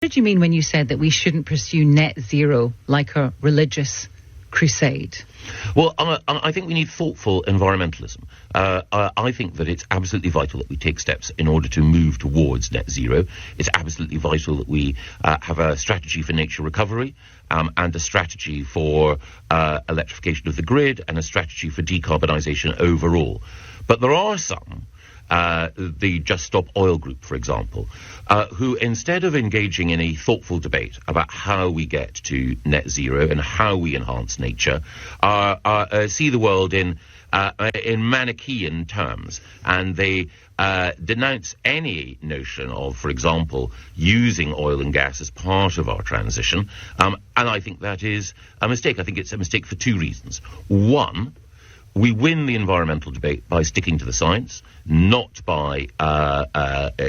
did you mean when you said that we shouldn't pursue net zero like a religious crusade? Well, I think we need thoughtful environmentalism. I think that it's absolutely vital that we take steps in order to move towards net zero. It's absolutely vital that we have a strategy for nature recovery and a strategy for electrification of the grid and a strategy for decarbonisation overall. But there are some, the Just Stop Oil group, for example, who, instead of engaging in a thoughtful debate about how we get to net zero and how we enhance nature, see the world in Manichaean terms, and they denounce any notion of, for example, using oil and gas as part of our transition, and I think that is a mistake. I think it's a mistake for two reasons. One, we win the environmental debate by sticking to the science, not by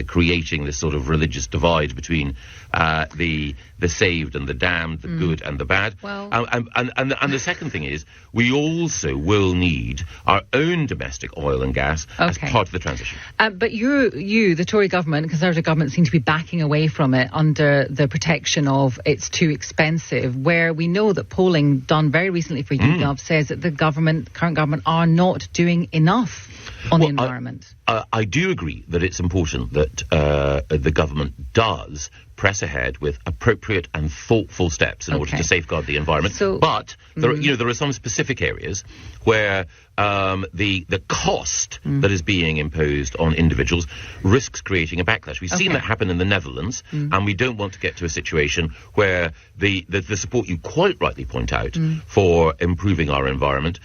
creating this sort of religious divide between the saved and the damned, the good and the bad. Well, and the second thing is, we also will need our own domestic oil and gas as part of the transition. But you, the Tory government, Conservative government, seem to be backing away from it under the protection of it's too expensive, where we know that polling done very recently for YouGov says that the current government are not doing enough on the environment. I do agree that it's important that the government does press ahead with appropriate and thoughtful steps in order to safeguard the environment. But there are some specific areas where the cost that is being imposed on individuals risks creating a backlash. We've seen that happen in the Netherlands, and we don't want to get to a situation where the support you quite rightly point out for improving our environment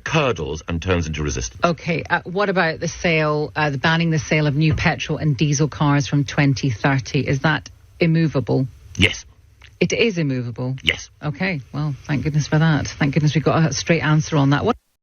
curdles and turns into resistance. Okay, what about the banning the sale of new petrol and diesel cars from 2030? Is that immovable? Yes. It is immovable? Yes. Okay, well, thank goodness for that. Thank goodness we got a straight answer on that.